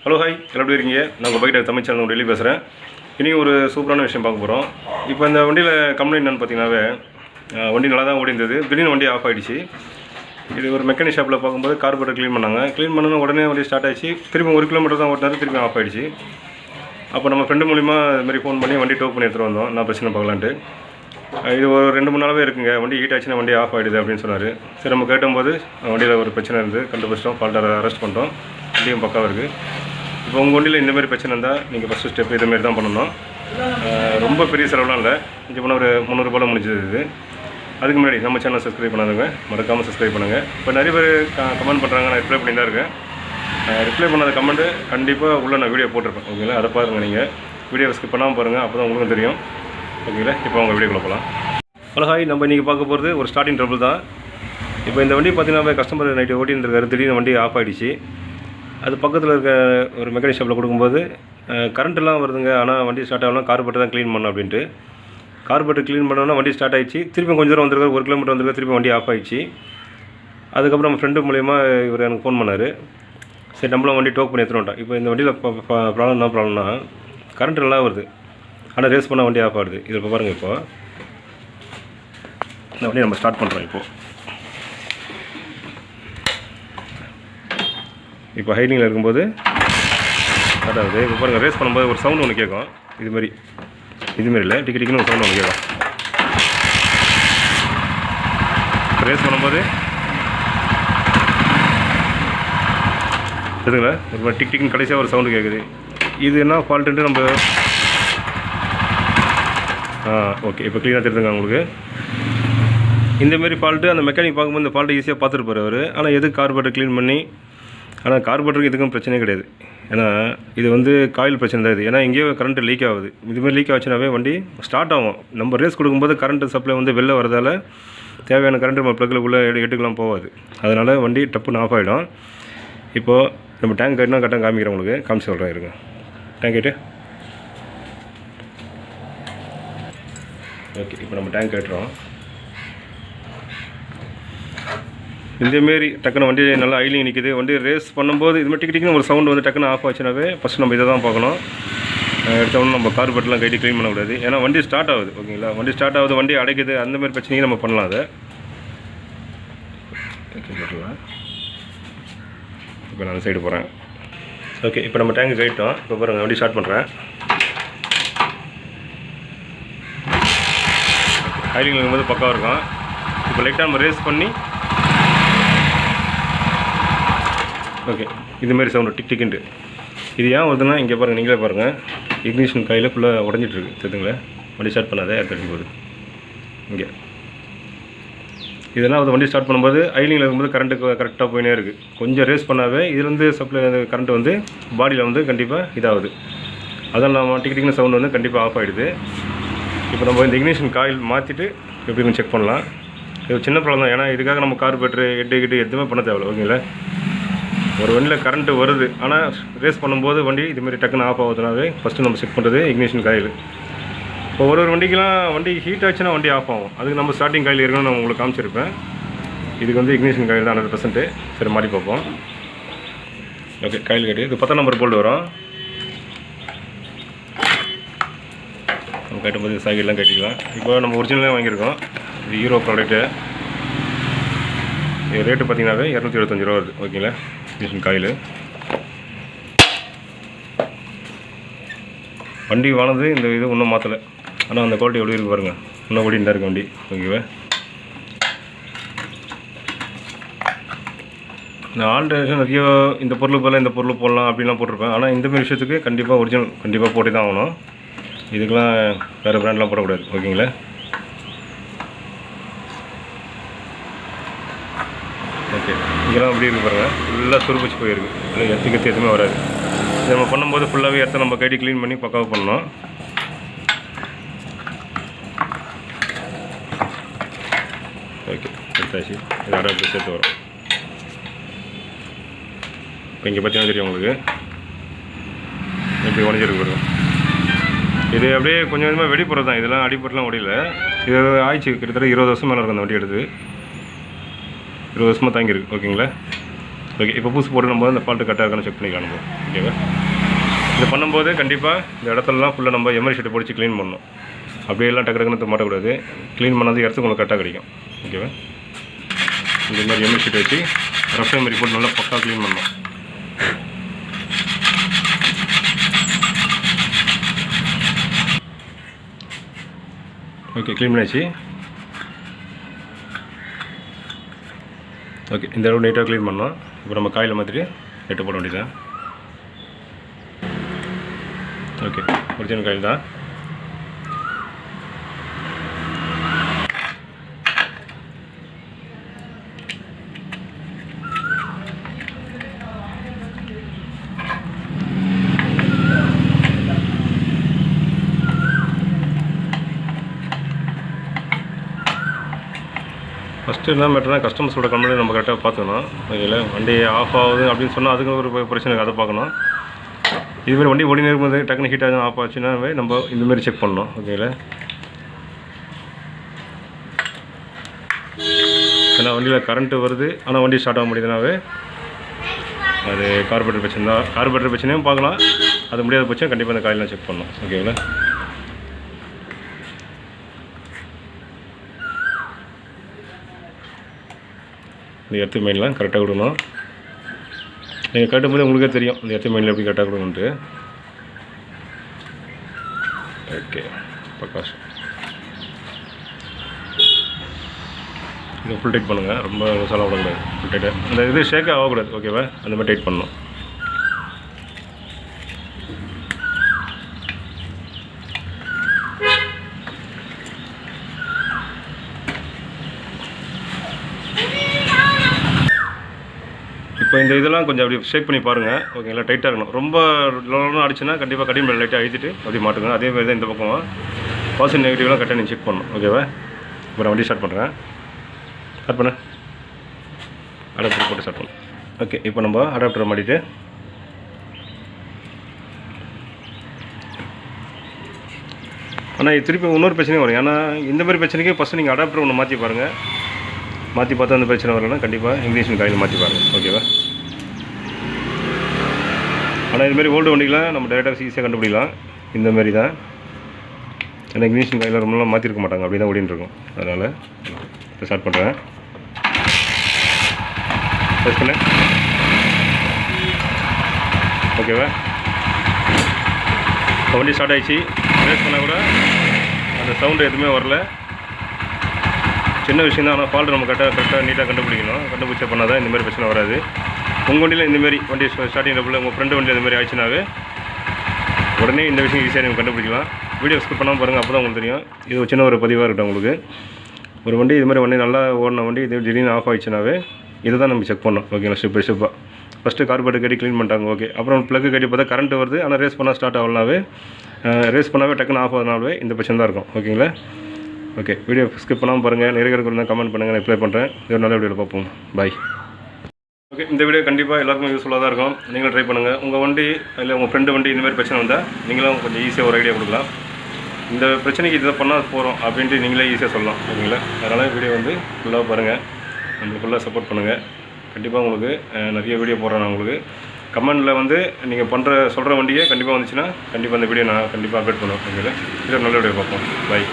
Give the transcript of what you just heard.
Hello hi, எப்படி இருக்கீங்க? நான் உங்கள் பைக் தமிழ் சேனல் டெய்லி பேசுகிறேன். இனி ஒரு சூப்பரான விஷயம் பார்க்க போகிறோம். இப்போ இந்த வண்டியில் கம்ப்ளைண்ட் என்னென்னு பார்த்தீங்கன்னாவே, வண்டி நல்லா தான் ஓடி இருந்தது. திடீர்னு வண்டி ஆஃப் ஆகிடுச்சு. இது ஒரு மெக்கானிக் ஷாப்பில் பார்க்கும்போது கார்பரேட்டர் க்ளீன் பண்ணாங்க. க்ளீன் பண்ணணும் உடனே வண்டி ஸ்டார்ட் ஆகிடுச்சு. திரும்பி 1 கிலோமீட்டர் தான் ஓட்டினாரு, திரும்பி ஆஃப் ஆகிடுச்சு. அப்போ நம்ம ஃப்ரெண்டு மூலிமா இதுமாதிரி ஃபோன் பண்ணி வண்டி டோப் பண்ணி எடுத்துகிட்டு வந்தோம். நான் பிரச்சனை பார்க்கலான்ட்டு. இது ஒரு 2-3 நாளாகவே இருக்குங்க, வண்டி ஹீட் ஆச்சுன்னா வண்டி ஆஃப் ஆகிடுது அப்படின்னு சொன்னார். சரி, நம்ம கேட்டும்போது வண்டியில் ஒரு பிரச்சனை இருந்து கண்டுபிடிச்சிட்டோம். ஃபால்ட்டை அரெஸ்ட் பண்ணிட்டோம். வண்டியும் பக்காவாக இருக்குது. இப்போ உங்கள் வண்டியில் இந்தமாதிரி பிரச்சனை இருந்தால் நீங்கள் ஃபஸ்ட்டு ஸ்டெப் இதுமாரி தான் பண்ணணும். ரொம்ப பெரிய செலவுலாம் இல்லை, கொஞ்சம் பண்ண ஒரு 300 ரூபாயில் முடிஞ்சது இது. அதுக்கு முன்னாடி நம்ம சேனல் சப்ஸ்கிரைப் பண்ணாதவங்க மறக்காமல் சப்ஸ்கிரைப் பண்ணுங்கள். இப்போ நிறைய பேர் கமெண்ட் பண்ணுறாங்க, நான் ரிப்ளை பண்ணி தான் இருக்கேன். ரிப்ளை பண்ணாத கமெண்ட்டு கண்டிப்பாக உள்ளே நான் வீடியோ போட்டிருப்பேன். ஓகேங்களா, அதை பாருங்கள். நீங்கள் வீடியோ ஸ்கிப் பண்ணாமல் பாருங்கள், அப்போ தான் உங்களுக்கும் தெரியும். ஓகேங்களா, இப்போ உங்கள் வீடியோக்குள்ள போகலாம். ஹலோ ஹாய், நம்ம இன்றைக்கி பார்க்க போகிறது ஒரு ஸ்டார்டிங் ட்ரபிள் தான். இப்போ இந்த வண்டி பார்த்தீங்கன்னா கஸ்டமர் நைட்டு ஓட்டின்னு இருக்காரு. திடீர்னு வண்டி ஆஃப் ஆகிடுச்சு. அது பக்கத்தில் இருக்க ஒரு மெக்கானிக் ஷாப்பில் கொடுக்கும்போது கரண்ட்டெல்லாம் வருதுங்க, ஆனால் வண்டி ஸ்டார்ட் ஆகலாம், கார்பரேட்டர் தான் க்ளீன் பண்ணணும் அப்படின்ட்டு. கார்பரேட்டர் க்ளீன் பண்ணோன்னா வண்டி ஸ்டார்ட் ஆகிடுச்சு. திரும்பி கொஞ்சம் தூரம் வந்திருக்காரு, 1 கிலோமீட்டர் வந்திருக்காரு, திரும்பி வண்டி ஆஃப் ஆகிடுச்சு. அதுக்கப்புறம் நம்ம ஃப்ரெண்டு மூலிமா இவர் எனக்கு ஃபோன் பண்ணார். சரி, நம்மளும் வண்டி டோக் பண்ணி எடுத்துகிட்டு வந்துட்டோம். இப்போ இந்த வண்டியில் ப்ராப்ளம்னா கரண்ட் நல்லா வருது, ஆனால் ரேஸ் பண்ணால் வண்டி ஆஃப் ஆகுது. இது இப்போ பாருங்கள். இப்போ இந்த வண்டியை நம்ம ஸ்டார்ட் பண்ணுறோம். இப்போ ஹைடிங்கில் இருக்கும்போது ஸ்டார்ட் ஆகுது. இப்போ பாருங்கள், ரேஸ் பண்ணும்போது ஒரு சவுண்டு ஒன்று கேட்கும். இதுமாரி இல்லை, டிக்கெட்டுக்குன்னு ஒரு சவுண்டு ஒன்று கேட்கும். ரேஸ் பண்ணும்போது எதுங்களா ஒரு டிக்கெட்டுக்குன்னு கடைசியாக ஒரு சவுண்டு கேட்குது. இது என்ன ஃபால்ட்டுன்ட்டு நம்ம ஓகே இப்போ க்ளீனாக தெரிஞ்சுங்க உங்களுக்கு. இந்தமாரி ஃபால்ட்டு அந்த மெக்கானிக் பார்க்கும்போது இந்த ஃபால்ட்டை ஈஸியாக பார்த்துருப்பார் அவர். ஆனால் எதுக்கு கார்பரேட்டர் க்ளீன் பண்ணி, ஆனால் கார்பரேட்டருக்கு இதுக்கும் பிரச்சனையே கிடையாது. ஏன்னா இது வந்து காயில் பிரச்சனை தான் இது. ஏன்னா இங்கேயோ கரண்ட்டு லீக் ஆகுது. இதுமாதிரி லீக் ஆச்சுனாவே வண்டி ஸ்டார்ட் ஆகும். நம்ம ரேஸ் கொடுக்கும்போது கரண்ட்டு சப்ளை வந்து வெளில வரதால் தேவையான கரண்ட்டு நம்ம ப்ளக்கில் எடுக்கலாம் போகாது. அதனால் வண்டி டப்புன்னு ஆஃப் ஆகிடும். இப்போது நம்ம டேங்க் கட்டினா கரெக்டாக காமிக்கிறேன் உங்களுக்கு, காமிச்சு சொல்கிறேன் இருங்க. டேங்க் கட்டு. ஓகே, இப்போ நம்ம டேங்க் கட்டுறோம். இந்தமாரி டக்குன்னு வண்டி நல்லா ஐலிங் நிற்கிது. வண்டி ரேஸ் பண்ணும்போது இதுமாதிரி டிக்கெட்டுக்குன்னு ஒரு சவுண்டு வந்து டக்குன்னு ஆஃப் ஆச்சுனாவே ஃபஸ்ட்டு நம்ம இதை தான் பார்க்கணும். எடுத்தவொடனே நம்ம கார்பரேட்டர்லாம் கைட்டி க்ளீன் பண்ணக்கூடாது. ஏன்னா வண்டி ஸ்டார்ட் ஆகுது. ஓகேங்களா, வண்டி ஸ்டார்ட் ஆகுது, வண்டி அடைக்குது, அந்தமாதிரி பிரச்சனையும் நம்ம பண்ணலாம். அதை ஓகே போட்டுருவேன். இப்போ நான் சைடு போகிறேன். ஓகே, இப்போ நம்ம டேங்கு கைட்டோம். இப்போ பாருங்கள், வண்டி ஸ்டார்ட் பண்ணுறேன். ஹைலிங் இருக்கும்போது பக்காவாக இருக்கும். இப்போ லைட்டாக நம்ம ரேஸ் பண்ணி ஓகே இதுமாரி சவுண்டு டிக் டிக்குன்ட்டு. இது ஏன் வருதுன்னா இங்கே பாருங்கள், நீங்களே பாருங்கள், இக்னிஷன் கையில் ஃபுல்லாக உடஞ்சிட்ருக்கு. தெரியுதுங்களா, வண்டி ஸ்டார்ட் பண்ணாதே தட்டி போகுது. இங்கே இதெல்லாம் வந்து வண்டி ஸ்டார்ட் பண்ணும்போது ஐலிங்கில் இருக்கும்போது கரண்ட்டு கரெக்டாக போயினே இருக்குது. கொஞ்சம் ரேஸ் பண்ணாவே இதுலேருந்து சப்ளை கரண்ட்டு வந்து பாடியில் வந்து கண்டிப்பாக இதாகுது. அதெல்லாம் நம்ம டிக்கெட்டிங்னு சவுண்டு வந்து கண்டிப்பாக ஆஃப் ஆகிடுது. இப்போ நம்ம இந்த இக்னிஷன் காயில் மாற்றிட்டு எப்படின்னு செக் பண்ணலாம். இது சின்ன ப்ராப்ளம் தான். ஏன்னா இதுக்காக நம்ம கார்பரேட்டர் ஹெட்டு எதுவுமே பண்ண தேவையில்ல. ஓகேங்களா, ஒரு வண்டியில் கரண்ட்டு வருது, ஆனால் ரேஸ் பண்ணும்போது வண்டி இதுமாரி டக்குன்னு ஆஃப் ஆகுதுனாவே ஃபஸ்ட்டு நம்ம செக் பண்ணுறது இக்னிஷன் காயில். இப்போ ஒரு வண்டிக்கெலாம் வண்டி ஹீட் ஆச்சுன்னா வண்டி ஆஃப் ஆகும். அதுக்கு நம்ம ஸ்டார்டிங் காயில் இருக்குன்னு நான் உங்களுக்கு காமிச்சிருப்பேன். இதுக்கு வந்து இக்னிஷன் காயில் தான் 100%. சரி, மாட்டி பார்ப்போம். ஓகே, காயில் கட்டி இது 10 நம்பர் போல்டு வரும். நம்ம கட்டும்போது சாக்கெட்லாம் கட்டிக்கலாம். இப்போ நம்ம ஒரிஜினலாக வாங்கியிருக்கோம். இது ஹீரோ ப்ராடக்ட்டு. இது ரேட்டு பார்த்தீங்கன்னாவே 275 ரூபா வருது. ஓகேங்களா, இக்னிஷன் காயில். வண்டி வாங்கினது இந்த இது இன்னும் மாற்றலை, ஆனால் அந்த குவாலிட்டி எப்படி இருக்குது பாருங்கள். இன்னும் ஓடிட்டு தான் இருக்குது வண்டி. ஓகேவா, நான் ஆல்ட்ரேஷன் நிறைய இந்த பொருள் போல் இந்த பொருள் போடலாம் அப்படின்லாம் போட்டிருப்பேன். ஆனால் இந்தமாதிரி விஷயத்துக்கு கண்டிப்பாக ஒரிஜினல் கண்டிப்பாக போட்டு தான் ஆகணும். இதுக்கெலாம் வேறு பிராண்ட்லாம் போடக்கூடாது. ஓகேங்களா, ஓகே இங்கெல்லாம் அப்படி இருக்குது பாருங்கள், ஃபுல்லாக துருப்பிச்சு போயிருக்கு. இல்லை எத்துக்கு எதுவுமே வராது. இது நம்ம பண்ணும்போது ஃபுல்லாகவே இடத்த நம்ம கைட்டி க்ளீன் பண்ணி பக்காவாக பண்ணணும். ஓகே, எடுத்தாச்சு. இது அடாப்டர் சேர்த்து வரும். இப்போ இங்கே பார்த்தீங்கன்னா தெரியும் உங்களுக்கு எப்படி உடஞ்சிருக்கு பாருங்க. இது அப்படியே கொஞ்சம் கொஞ்சமாக வெடிப்படுறது தான். இதெல்லாம் அடிப்பட்டுலாம் ஓடியில். இது ஆயிடுச்சு, கிட்டத்தட்ட 20 வருஷம் மேலே இருக்கும் அந்த வண்டி எடுத்து. 20 வருஷமாக தாங்கியிருக்கு. ஓகேங்களா, ஓகே, இப்போ புதுசு போட்டு நம்ம அந்த ஃபால்ட்டு கரெக்டாக இருக்கான்னு செக் பண்ணிக்கலாம் நம்ம. ஓகேவா? இது பண்ணும்போது கண்டிப்பாக இந்த இடத்துலலாம் ஃபுல்லாக நம்ம எம்ஐ ஷீட்டை பிடிச்சி க்ளீன் பண்ணணும். அப்படியெல்லாம் டக்கு டக்குன்னு மாட்டக்கூடாது. க்ளீன் பண்ணாத இடத்துக்கு உங்களுக்கு கரெக்டாக கிடைக்கும். ஓகேவா? இந்த மாதிரி எம்ஐ ஷீட்டை வச்சு ரஃப் மாதிரி போட்டு நல்லா பக்காக க்ளீன் பண்ணணும். ஓகே, க்ளீன் பண்ணியாச்சு. ஓகே, இந்த அளவு நீட்டாக க்ளீன் பண்ணோம். இப்போ நம்ம காயில் மாற்றிட்டு நெட்டு போட வேண்டியதான். ஓகே, ஒரிஜினல் காயில் தான். ஃபஸ்ட்டு என்ன மேட்டர்னா கஸ்டமர்ஸோட கம்ப்ளைண்ட் நம்ம கரெக்டாக பார்த்துக்கணும். ஓகேங்களா? வண்டி ஆஃப் ஆகுது அப்படின்னு சொன்னால் அதுக்கு ஒரு பிரச்சனை அதை பார்க்கணும். இதுமாதிரி வண்டி ஓடி இருக்கும்போது டக்குனு ஹீட் ஆகுது ஆஃப் ஆச்சுன்னாவே நம்ம இந்தமாரி செக் பண்ணணும். ஓகேங்களா? ஏன்னா வண்டியில் கரண்ட்டு வருது ஆனால் வண்டி ஸ்டார்ட் ஆக முடியுதுனாவே அது கார்பரேட்டர் பிரச்சனை தான். கார்பரேட்டர் பிரச்சனையும் பார்க்கலாம். அது முடியாத பட்சம் கண்டிப்பாக அந்த காயிலாம் செக் பண்ணணும். ஓகேங்களா? இந்த எர்த்து மெயின்லாம் கரெக்டாக கொடுக்கணும். நீங்கள் கட்டும்போது உங்களுக்கே தெரியும் இந்த எர்த்து மெயினில் எப்படி கரெக்டாக கொடுக்கணுன்ட்டு. ஓகே, பக்காஷ் இது ஃபுல் டைட் பண்ணுங்கள். ரொம்ப மசாலா விடக்கூடாது. ஃபுல் டைட்டாக அந்த இது ஷேக்காக ஆகக்கூடாது. ஓகேவா? அந்த மாதிரி டைட் பண்ணணும். இப்போ இந்த இதெல்லாம் கொஞ்சம் அப்படி ஷேக் பண்ணி பாருங்கள். ஓகேங்களா? டைட்டாக இருக்கணும். ரொம்ப லோன்னு அடிச்சுன்னா கண்டிப்பாக கட்டிங் மேலே லைட்டாக அழுத்திட்டு அப்படி மாட்டுங்க. அதே மாதிரி தான் இந்த பக்கம் பாசிட்டிவ் நெகட்டிவ்லாம் கரெக்டாக நீங்கள் செக் பண்ணணும். ஓகேவா? இப்போ நான் வண்டி ஸ்டார்ட் பண்ணுறேன். ஸ்டார்ட் பண்ணேன். அடாப்டர் போட்டு ஸ்டார்ட் பண்ணேன். ஓகே, இப்போ நம்ம அடாப்டரை மாட்டிட்டு ஆனால் இது திருப்பி இன்னொரு பிரச்சனையும் வரும். ஏன்னா இந்த மாதிரி பிரச்சனைக்கு ஃபஸ்ட்டு நீங்கள் அடாப்டர் ஒன்று மாற்றி பாருங்கள். மாற்றி பார்த்தா அந்த பிரச்சனை வரலன்னா கண்டிப்பாக இங்கிலீஷன் காயில் மாற்றி பாருங்கள். ஓகேவா? ஆனால் இதுமாரி ஓல்டு வண்டிலாம் நம்ம டேரெக்டாக ஈஸியாக கண்டுபிடிக்கலாம். இந்தமாரி தான். ஏன்னா இங்கிலீஷன் காயில் ரொம்பலாம் மாற்றிருக்க மாட்டாங்க. அப்படி தான் ஓடின்னு இருக்கும். அதனால் இப்போ ஸ்டார்ட் பண்ணுறேன். ப்ரெஸ் பண்ணேன். ஓகேவா? இப்போ வண்டி ஸ்டார்ட் ஆகிடுச்சு. ப்ரெஸ் பண்ணால் கூட அந்த சவுண்டு எதுவுமே வரல. சின்ன விஷயம் தான். ஆனால் ஃபால்ட் நம்ம கரெக்டாக நீட்டாக கண்டுபிடிக்கணும். கண்டுபிடிச்ச பண்ணால் தான் இந்தமாதிரி பிரச்சனை வராது. உங்கள் வண்டியில் இந்தமாரி வண்டி ஸ்டார்டிங் டபுள் உங்கள் ஃப்ரெண்டு வண்டியில் இந்தமாதிரி ஆயிடுச்சுனாவே உடனே இந்த விஷயம் ஈஸியாக நீங்கள் கண்டுபிடிக்கலாம். வீடியோ ஸ்கிப் பண்ணாமல் பாருங்கள். அப்போ தான் உங்களுக்கு தெரியும். இது சின்ன ஒரு பதிவாக இருக்கட்டும் உங்களுக்கு. ஒரு வண்டி இதுமாதிரி வண்டி நல்லா ஓடின வண்டி இது திடீர்னு ஆஃப் ஆகிடுச்சுனாவே இதை தான் நம்ம செக் பண்ணோம். ஓகேங்களா? ஸ்டெப் பை ஸ்டெப்பாக ஃபஸ்ட்டு கார்பரேட்டர் கட்டி க்ளீன் பண்ணிட்டாங்க. ஓகே, அப்புறம் ப்ளக்கு கட்டி பார்த்தா கரண்ட் வருது. ஆனால் ரேஸ் பண்ணால் ஸ்டார்ட் ஆகலனாவே ரேஸ் பண்ணாவே டக்குன்னு ஆஃப் ஆகுதுனாவே இந்த பிரச்சனை தான் இருக்கும். ஓகேங்களா? ஓகே, வீடியோ ஸ்கிப் பண்ணாமல் பாருங்கள். நிறைய பேருக்கு கமெண்ட் பண்ணுங்கள். நான் ரிப்ளை பண்ணுறேன். இது நல்ல வீடியோவில் பார்ப்போம். பாய். ஓகே, இந்த வீடியோ கண்டிப்பாக எல்லாருக்கும் யூஸ்ஃபுல்லாக தான் இருக்கும். நீங்களும் ட்ரை பண்ணுங்கள். உங்கள் வண்டி இல்லை உங்கள் ஃப்ரெண்டு வண்டி இந்தமாதிரி பிரச்சனை வந்தால் நீங்களும் கொஞ்சம் ஈஸியாக ஒரு ஐடியா கொடுக்கலாம். இந்த பிரச்சனைக்கு இதை பண்ணால் போகிறோம் அப்படின்ட்டு நீங்களே ஈஸியாக சொல்லலாம். ஓகேங்களா? அதனால் வீடியோ ஃபுல்லாக பாருங்கள். நம்மளுக்கு ஃபுல்லாக சப்போர்ட் பண்ணுங்கள். கண்டிப்பாக உங்களுக்கு நிறைய வீடியோ போடுறேன். நான் உங்களுக்கு கமெண்டில் நீங்கள் சொல்கிற வண்டியே கண்டிப்பாக வந்துச்சுன்னா கண்டிப்பாக அந்த வீடியோ நான் கண்டிப்பாக அப்டேட் பண்ணுவேன். ஓகேங்களா? இதை நல்ல வீடியோ பார்ப்போம். பாய்.